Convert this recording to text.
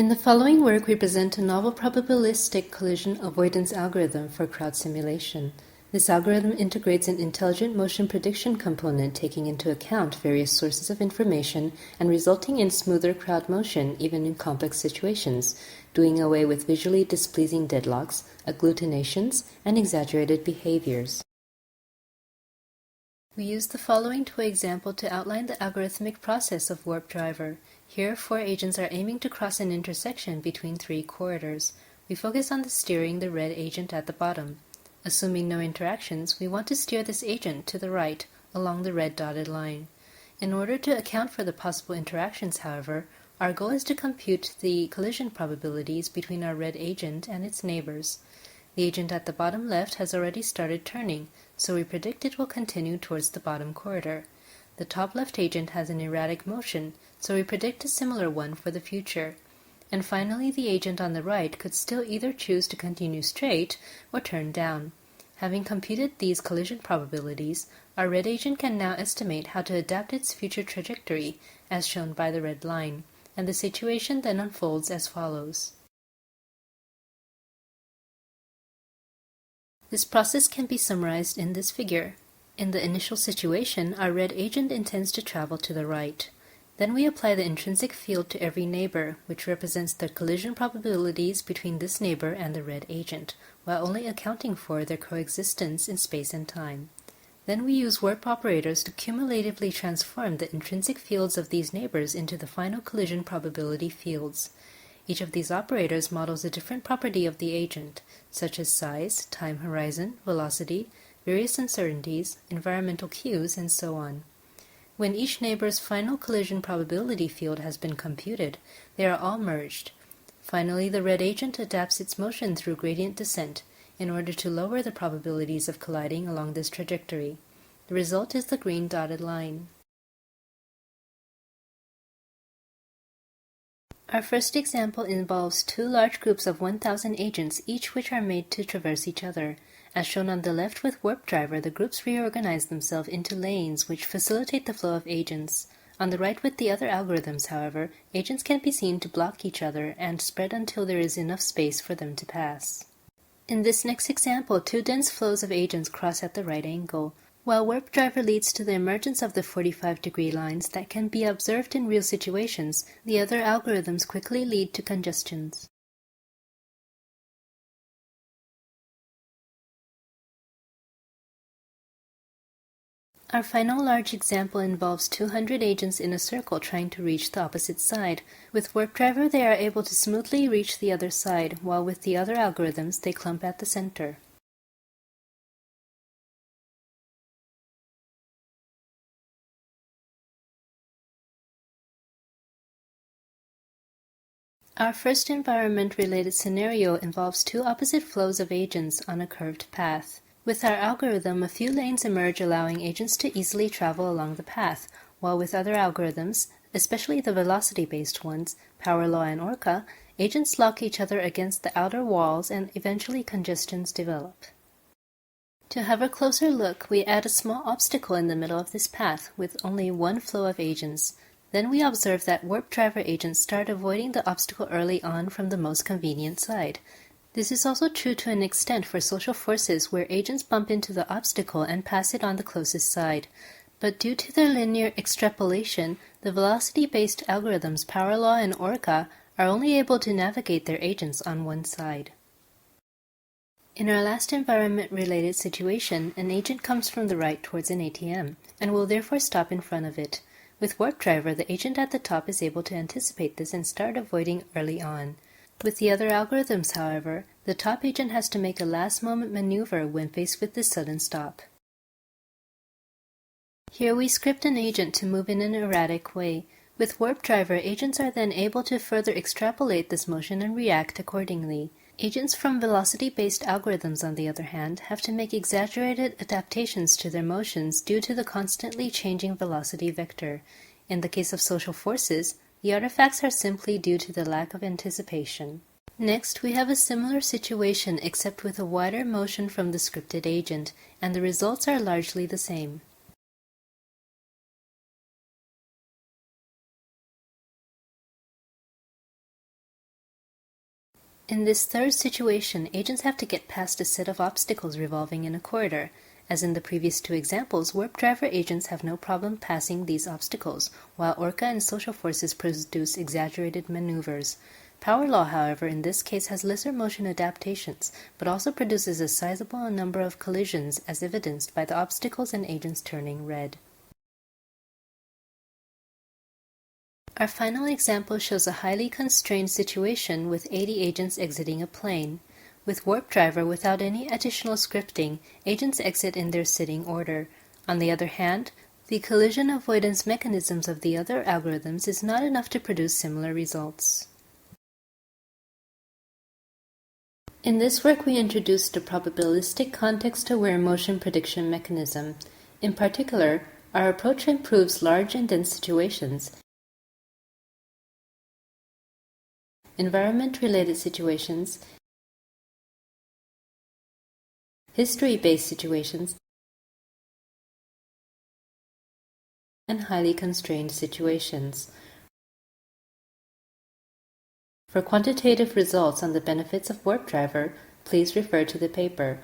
In the following work, we present a novel probabilistic collision avoidance algorithm for crowd simulation. This algorithm integrates an intelligent motion prediction component taking into account various sources of information and resulting in smoother crowd motion even in complex situations, doing away with visually displeasing deadlocks, agglutinations, and exaggerated behaviors. We use the following toy example to outline the algorithmic process of WarpDriver. Here, 4 agents are aiming to cross an intersection between 3 corridors. We focus on the steering the red agent at the bottom. Assuming no interactions, we want to steer this agent to the right, along the red dotted line. In order to account for the possible interactions, however, our goal is to compute the collision probabilities between our red agent and its neighbors. The agent at the bottom left has already started turning, so we predict it will continue towards the bottom corridor. The top left agent has an erratic motion, so we predict a similar one for the future. And finally, the agent on the right could still either choose to continue straight or turn down. Having computed these collision probabilities, our red agent can now estimate how to adapt its future trajectory, as shown by the red line, and the situation then unfolds as follows. This process can be summarized in this figure. In the initial situation, our red agent intends to travel to the right. Then we apply the intrinsic field to every neighbor, which represents the collision probabilities between this neighbor and the red agent, while only accounting for their coexistence in space and time. Then we use warp operators to cumulatively transform the intrinsic fields of these neighbors into the final collision probability fields. Each of these operators models a different property of the agent, such as size, time horizon, velocity, various uncertainties, environmental cues, and so on. When each neighbor's final collision probability field has been computed, they are all merged. Finally, the red agent adapts its motion through gradient descent in order to lower the probabilities of colliding along this trajectory. The result is the green dotted line. Our first example involves 2 large groups of 1,000 agents, each which are made to traverse each other. As shown on the left with WarpDriver, the groups reorganize themselves into lanes which facilitate the flow of agents. On the right with the other algorithms, however, agents can be seen to block each other and spread until there is enough space for them to pass. In this next example, 2 dense flows of agents cross at the right angle. While WarpDriver leads to the emergence of the 45-degree lines that can be observed in real situations, the other algorithms quickly lead to congestions. Our final large example involves 200 agents in a circle trying to reach the opposite side. With WarpDriver, they are able to smoothly reach the other side, while with the other algorithms, they clump at the center. Our first environment-related scenario involves 2 opposite flows of agents on a curved path. With our algorithm, a few lanes emerge allowing agents to easily travel along the path, while with other algorithms, especially the velocity-based ones, power law and Orca, agents lock each other against the outer walls and eventually congestions develop. To have a closer look, we add a small obstacle in the middle of this path with only 1 flow of agents. Then we observe that WarpDriver agents start avoiding the obstacle early on from the most convenient side. This is also true to an extent for social forces where agents bump into the obstacle and pass it on the closest side. But due to their linear extrapolation, the velocity-based algorithms power law and Orca are only able to navigate their agents on one side. In our last environment-related situation, an agent comes from the right towards an ATM and will therefore stop in front of it. With WarpDriver, the agent at the top is able to anticipate this and start avoiding early on. With the other algorithms, however, the top agent has to make a last-moment maneuver when faced with this sudden stop. Here we script an agent to move in an erratic way. With WarpDriver, agents are then able to further extrapolate this motion and react accordingly. Agents from velocity-based algorithms, on the other hand, have to make exaggerated adaptations to their motions due to the constantly changing velocity vector. In the case of social forces, the artifacts are simply due to the lack of anticipation. Next, we have a similar situation except with a wider motion from the scripted agent, and the results are largely the same. In this third situation, agents have to get past a set of obstacles revolving in a corridor. As in the previous two examples, WarpDriver agents have no problem passing these obstacles, while Orca and social forces produce exaggerated maneuvers. Power law, however, in this case has lesser motion adaptations, but also produces a sizable number of collisions as evidenced by the obstacles and agents turning red. Our final example shows a highly constrained situation with 80 agents exiting a plane. With WarpDriver, without any additional scripting, agents exit in their sitting order. On the other hand, the collision avoidance mechanisms of the other algorithms is not enough to produce similar results. In this work, we introduced a probabilistic context-aware motion prediction mechanism. In particular, our approach improves large and dense situations, environment-related situations, history-based situations, and highly constrained situations. For quantitative results on the benefits of WarpDriver, please refer to the paper.